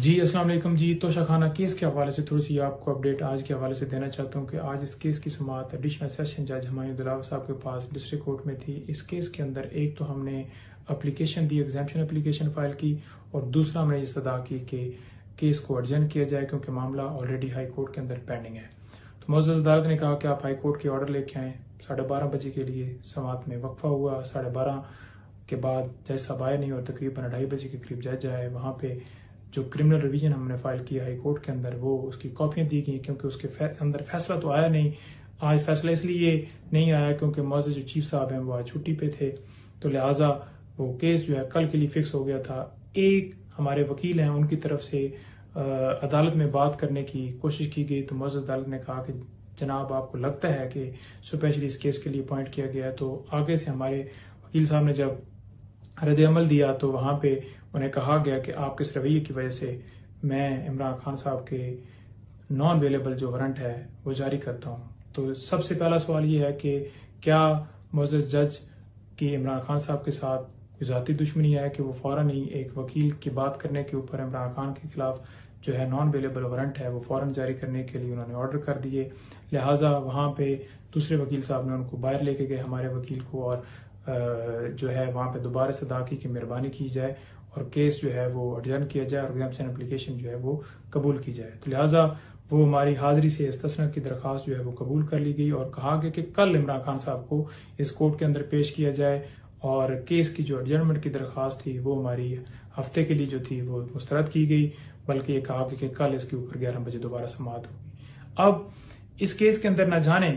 جی السلام علیکم جی توشہ خانہ کیس کے حوالے سے تھوڑی سی آپ کو اپڈیٹ آج کے حوالے سے دینا چاہتا ہوں کہ آج اس کیس کی سماعت ایڈیشنل سیشن جج ہمایوں دلاور صاحب کے پاس ڈسٹرکٹ کورٹ میں تھی۔ اس کیس کے اندر ایک تو ہم نے اپلیکیشن دی، ایگزامشن اپلیکیشن فائل کی، اور دوسرا ہم نے یہ صدا کی کہ کیس کو ارجنٹ کیا جائے کیونکہ معاملہ آلریڈی ہائی کورٹ کے اندر پینڈنگ ہے۔ تو معزز عدالت نے کہا کہ آپ ہائی کورٹ کے آرڈر لے کے آئیں۔ 12:30 بجے کے لیے سماعت میں وقفہ ہوا۔ 12:30 کے بعد جج صاحب آئے نہیں اور تقریباً 2:30 بجے کے قریب جج آئے۔ وہاں پہ جو کرمنل ریویژن ہم نے فائل کیا ہائی کورٹ کے اندر وہ اس کی کاپیاں دی گئی کیونکہ اس کے اندر فیصلہ تو آیا نہیں۔ آج فیصلہ اس لیے نہیں آیا کیونکہ معزز جو چیف صاحب ہیں وہ آج چھٹی پہ تھے، تو لہٰذا وہ کیس جو ہے کل کے لیے فکس ہو گیا تھا۔ ایک ہمارے وکیل ہیں، ان کی طرف سے عدالت میں بات کرنے کی کوشش کی گئی تو معزز عدالت نے کہا کہ جناب آپ کو لگتا ہے کہ اسپیشلی اس کیس کے لیے اپوائنٹ کیا گیا ہے، تو آگے سے ہمارے وکیل صاحب نے جب رد عمل دیا تو وہاں پہ انہیں کہا گیا کہ آپ کے اس رویے کی وجہ سے میں عمران خان صاحب کے نان اویلیبل جو وارنٹ ہے وہ جاری کرتا ہوں۔ تو سب سے پہلا سوال یہ ہے کہ کیا معزز جج کی عمران خان صاحب کے ساتھ کوئی ذاتی دشمنی ہے کہ وہ فوراً ہی ایک وکیل کی بات کرنے کے اوپر عمران خان کے خلاف جو ہے نان اویلیبل وارنٹ ہے وہ فوراً جاری کرنے کے لیے انہوں نے آرڈر کر دیے، لہٰذا وہاں پہ دوسرے وکیل صاحب نے ان کو باہر لے کے گئے ہمارے وکیل کو، اور جو ہے وہاں پہ دوبارہ صدا کی کہ مہربانی کی جائے اور کیس جو ہے وہ اڈجرن کیا جائے اور ایگزامشن اپلیکیشن جو ہے وہ قبول کی جائے۔ تو لہٰذا وہ ہماری حاضری سے استثنا کی درخواست جو ہے وہ قبول کر لی گئی اور کہا گیا کہ کل عمران خان صاحب کو اس کورٹ کے اندر پیش کیا جائے، اور کیس کی جو ایڈجرنمنٹ کی درخواست تھی وہ ہماری ہفتے کے لیے جو تھی وہ مسترد کی گئی، بلکہ یہ کہا گیا کہ کل اس کے اوپر 11 بجے دوبارہ سماعت ہوگی۔ اب اس کیس کے اندر نہ جانے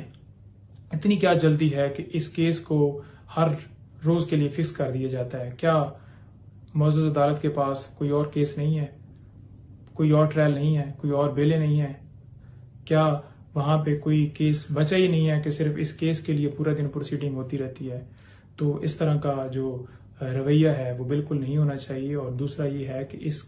اتنی کیا جلدی ہے کہ اس کیس کو ہر روز کے لیے فکس کر دیا جاتا ہے؟ کیا معزز عدالت کے پاس کوئی اور کیس نہیں ہے، کوئی اور ٹرائل نہیں ہے، کوئی اور بیلیں نہیں ہیں؟ کیا وہاں پہ کوئی کیس بچا ہی نہیں ہے کہ صرف اس کیس کے لیے پورا دن پروسیڈنگ ہوتی رہتی ہے؟ تو اس طرح کا جو رویہ ہے وہ بالکل نہیں ہونا چاہیے۔ اور دوسرا یہ ہے کہ اس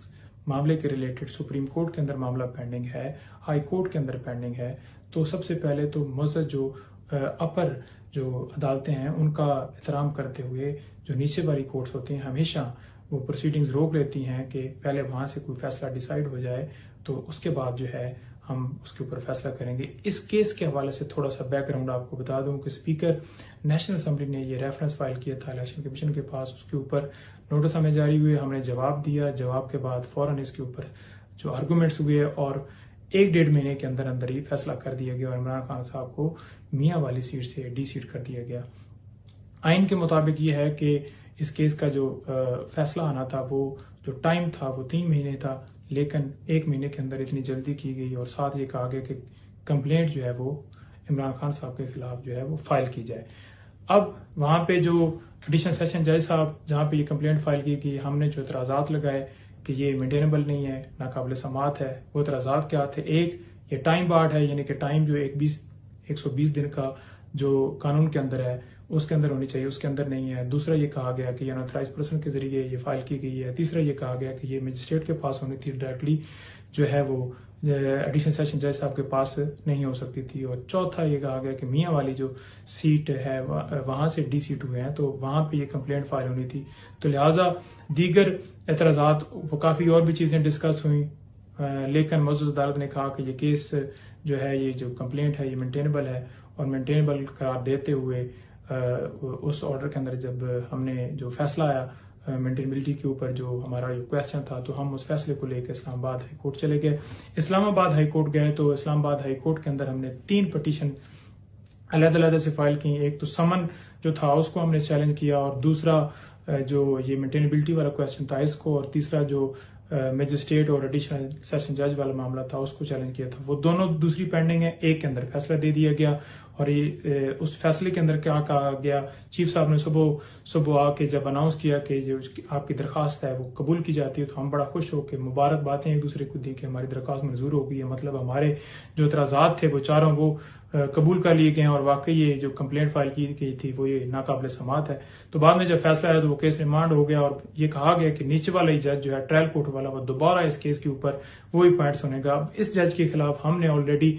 معاملے کے ریلیٹڈ سپریم کورٹ کے اندر معاملہ پینڈنگ ہے، ہائی کورٹ کے اندر پینڈنگ ہے، تو سب سے پہلے تو معزز جو اپر جو عدالتیں ہیں ان کا احترام کرتے ہوئے جو نیچے والی کورٹس ہوتی ہیں ہمیشہ وہ پروسیڈنگز روک لیتی ہیں کہ پہلے وہاں سے کوئی فیصلہ ڈیسائیڈ ہو جائے تو اس کے بعد جو ہے ہم اس کے اوپر فیصلہ کریں گے۔ اس کیس کے حوالے سے تھوڑا سا بیک گراؤنڈ آپ کو بتا دوں کہ اسپیکر نیشنل اسمبلی نے یہ ریفرنس فائل کیا تھا الیکشن کمیشن کے پاس، اس کے اوپر نوٹس ہمیں جاری ہوئے، ہم نے جواب دیا، جواب کے بعد فوراً اس کے اوپر جو آرگومنٹس ہوئے اور 1-1.5 مہینے کے اندر اندر ہی فیصلہ کر دیا گیا اور عمران خان صاحب کو میاں والی سیٹ سے ڈی سیٹ کر دیا گیا۔ آئین کے مطابق یہ ہے کہ اس کیس کا جو فیصلہ آنا تھا وہ جو ٹائم تھا وہ 3 مہینے تھا، لیکن 1 مہینے کے اندر اتنی جلدی کی گئی اور ساتھ یہ کہا گیا کہ کمپلینٹ جو ہے وہ عمران خان صاحب کے خلاف جو ہے وہ فائل کی جائے۔ اب وہاں پہ جو ایڈیشنل سیشن جج صاحب جہاں پہ یہ کمپلینٹ فائل کی گئی، ہم نے جو اعتراضات لگائے کہ یہ مینٹینیبل نہیں ہے، ناقابل سماعت ہے، وہ اعتراضات کیا تھے؟ ایک، یہ ٹائم بارڈ ہے، یعنی کہ ٹائم جو 120 دن کا جو قانون کے اندر ہے اس کے اندر ہونی چاہیے، اس کے اندر نہیں ہے۔ دوسرا یہ کہا گیا کہ انتھرائزڈ پرسن کے ذریعے یہ فائل کی گئی ہے۔ تیسرا یہ کہا گیا کہ یہ مجسٹریٹ کے پاس ہونی تھی، ڈائریکٹلی جو ہے وہ ایڈیشنل سیشن جج صاحب کے پاس نہیں ہو سکتی تھی۔ اور چوتھا یہ کہا گیا کہ میاں والی جو سیٹ ہے وہاں سے ڈی سیٹ ہوئے ہیں تو وہاں پہ یہ کمپلینٹ فائل ہونی تھی، تو لہٰذا دیگر اعتراضات وہ کافی اور بھی چیزیں ڈسکس ہوئیں، لیکن معزز عدالت نے کہا کہ یہ کیس جو ہے یہ جو کمپلینٹ ہے یہ مینٹینیبل ہے، اور مینٹینیبل قرار دیتے ہوئے اس آرڈر کے اندر جب ہم نے جو فیصلہ آیا مینٹینیبلٹی کے اوپر جو ہمارا یہ کویسچن تھا تو ہم اس فیصلے کو لے کے اسلام آباد ہائی کورٹ چلے گئے۔ اسلام آباد ہائی کورٹ گئے تو اسلام آباد ہائی کورٹ کے اندر ہم نے 3 پٹیشن علیحدہ سے فائل کی۔ ایک تو سمن جو تھا اس کو ہم نے چیلنج کیا، اور دوسرا جو یہ مینٹینیبلٹی والا کویسچن تھا اس کو، اور تیسرا جو مجسٹریٹ اور ایڈیشنل سیشن جج والا معاملہ تھا اس کو چیلنج کیا تھا۔ وہ دونوں دوسری پینڈنگ ہے، ایک کے اندر فیصلہ دے دیا گیا، اور یہ اس فیصلے کے اندر کیا کہا گیا، چیف صاحب نے صبح آ کے جب اناؤنس کیا کہ جو آپ کی درخواست ہے وہ قبول کی جاتی ہے تو ہم بڑا خوش ہو کے مبارک باتیں ایک دوسرے کو دی کہ ہماری درخواست منظور ہو گئی ہے، مطلب ہمارے جو اعتراضات تھے وہ چاروں وہ قبول کر لیے گئے ہیں، اور واقعی یہ جو کمپلینٹ فائل کی گئی تھی وہ یہ ناقابل سماعت ہے۔ تو بعد میں جب فیصلہ آیا تو وہ کیس ریمانڈ ہو گیا، اور یہ کہا گیا کہ نیچے والا ہی جج جو ہے ٹرائل کورٹ والا وہ دوبارہ اس کیس کے اوپر وہی پوائنٹس ہونے گا۔ اب اس جج کے خلاف ہم نے آلریڈی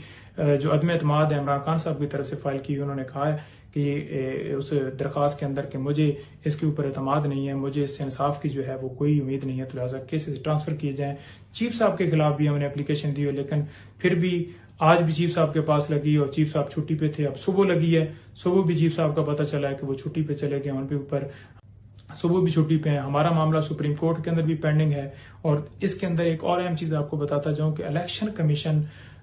جو عدم اعتماد ہے عمران خان صاحب کی طرف سے فائل کی، انہوں نے کہا ہے کہ اس درخواست کے اندر کہ مجھے اس کے اوپر اعتماد نہیں ہے، مجھے اس سے انصاف کی جو ہے وہ کوئی امید نہیں ہے، تو لہٰذا کیسز ٹرانسفر کیے جائیں۔ چیف صاحب کے خلاف بھی ہم نے اپلیکیشن دی ہے، لیکن پھر بھی آج بھی چیف صاحب کے پاس لگی اور چیف صاحب چھٹی پہ تھے، اب صبح لگی ہے، صبح بھی چیف صاحب کا پتہ چلا ہے کہ وہ چھٹی پہ چلے گئے، ان کے اوپر صبح بھی چھٹی پہ ہیں۔ ہمارا معاملہ سپریم کورٹ کے اندر بھی پینڈنگ ہے۔ اور اس کے اندر ایک اور اہم چیز آپ کو بتاتا جاؤں کہ الیکشن کمیشن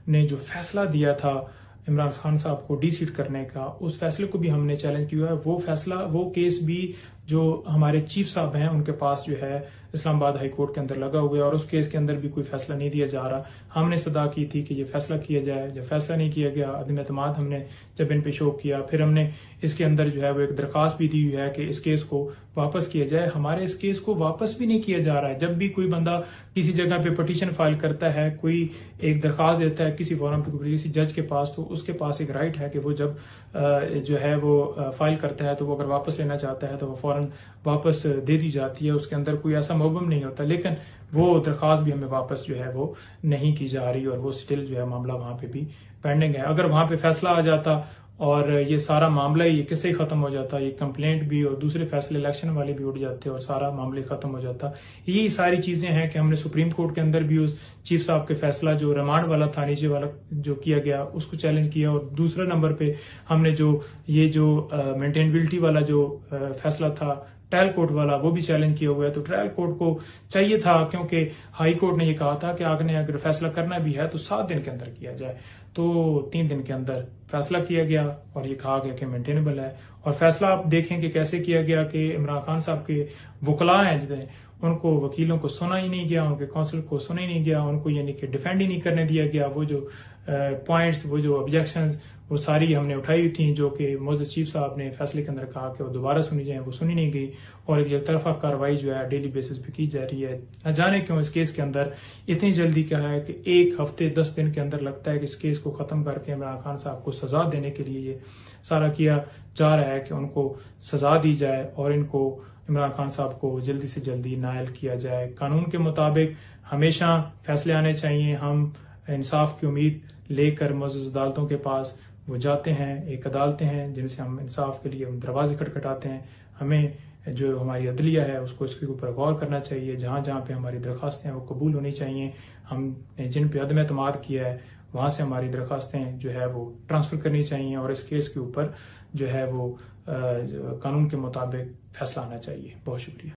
نے جو فیصلہ دیا تھا عمران خان صاحب کو ڈی سیٹ کرنے کا، اس فیصلے کو بھی ہم نے چیلنج کیا ہے۔ وہ فیصلہ، وہ کیس بھی جو ہمارے چیف صاحب ہیں ان کے پاس جو ہے اسلام آباد ہائی کورٹ کے اندر لگا ہوا ہے، اور اس کیس کے اندر بھی کوئی فیصلہ نہیں دیا جا رہا۔ ہم نے استدعا کی تھی کہ یہ فیصلہ کیا جائے، جب فیصلہ نہیں کیا گیا، عدم اعتماد ہم نے جب ان پہ شو کیا، پھر ہم نے اس کے اندر جو ہے وہ ایک درخواست بھی دی ہوئی ہے کہ اس کیس کو واپس کیا جائے۔ ہمارے اس کیس کو واپس بھی نہیں کیا جا رہا ہے۔ جب بھی کوئی بندہ کسی جگہ پہ پٹیشن فائل کرتا ہے، کوئی ایک درخواست دیتا ہے کسی فورم پہ کسی جج کے پاس، تو اس کے پاس ایک رائٹ ہے کہ وہ جب جو ہے وہ فائل کرتا ہے تو وہ اگر واپس لینا چاہتا ہے تو وہ فوراً واپس دے دی جاتی ہے، اس کے اندر کوئی ایسا مبہم نہیں ہوتا، لیکن وہ درخواست بھی ہمیں واپس جو ہے وہ نہیں کی جا رہی، اور وہ سٹل جو ہے معاملہ وہاں پہ بھی پینڈنگ ہے۔ اگر وہاں پہ فیصلہ آ جاتا اور یہ سارا معاملہ یہ کس سے ختم ہو جاتا، یہ کمپلینٹ بھی اور دوسرے فیصلے الیکشن والے بھی اٹھ جاتے اور سارا معاملہ ختم ہو جاتا۔ یہی ساری چیزیں ہیں کہ ہم نے سپریم کورٹ کے اندر بھی اس چیف صاحب کے فیصلہ جو ریمانڈ والا تھا، نیچے والا جو کیا گیا، اس کو چیلنج کیا، اور دوسرے نمبر پہ ہم نے جو مینٹینیبلٹی والا جو فیصلہ تھا ٹرائل کورٹ والا، وہ بھی چیلنج کیا ہوا ہے۔ تو ٹرائل کورٹ کو چاہیے تھا، کیونکہ ہائی کورٹ نے یہ کہا تھا کہ آپ نے اگر فیصلہ کرنا بھی ہے تو 7 دن کے اندر کیا جائے، تو 3 دن کے اندر فیصلہ کیا گیا اور یہ کہا گیا کہ مینٹینیبل ہے۔ اور فیصلہ آپ دیکھیں کہ کیسے کیا گیا کہ عمران خان صاحب کے وکلاء ہیں جتنے، ان کو وکیلوں کو سنا ہی نہیں گیا، ان کے کونسل کو سنا ہی نہیں گیا، ان کو یعنی کہ ڈیفینڈ ہی نہیں کرنے دیا گیا۔ وہ جو پوائنٹس، وہ جو آبجیکشنز، وہ ساری ہم نے اٹھائی ہوئی تھیں، جو کہ معزز چیف صاحب نے فیصلے کے اندر کہا کہ وہ دوبارہ سنی جائیں، وہ سنی نہیں گئی، اور ایک یک طرفہ کارروائی جو ہے ڈیلی بیسس پہ کی جا رہی ہے۔ نہ جانے کیوں اس کیس کے اندر اتنی جلدی کیا ہے کہ 1 ہفتے 10 دن کے اندر لگتا ہے کہ اس کیس کو ختم کر کے عمران خان صاحب کو سزا دینے کے لیے یہ سارا کیا جا رہا ہے کہ ان کو سزا دی جائے اور ان کو عمران خان صاحب کو جلدی سے جلدی نائل کیا جائے۔ قانون کے مطابق ہمیشہ فیصلے آنے چاہیے۔ ہم انصاف کی امید لے کر معزز عدالتوں کے پاس وہ جاتے ہیں، ایک عدالتیں ہیں جن سے ہم انصاف کے لیے ہم دروازے کھٹکھٹاتے ہیں۔ ہمیں جو ہماری عدلیہ ہے اس کو اس کے اوپر غور کرنا چاہیے، جہاں جہاں پہ ہماری درخواستیں ہیں وہ قبول ہونی چاہیے۔ ہم نے جن پہ عدم اعتماد کیا ہے وہاں سے ہماری درخواستیں جو ہے وہ ٹرانسفر کرنی چاہیے، اور اس کیس کے اوپر جو ہے وہ قانون کے مطابق فیصلہ آنا چاہیے۔ بہت شکریہ۔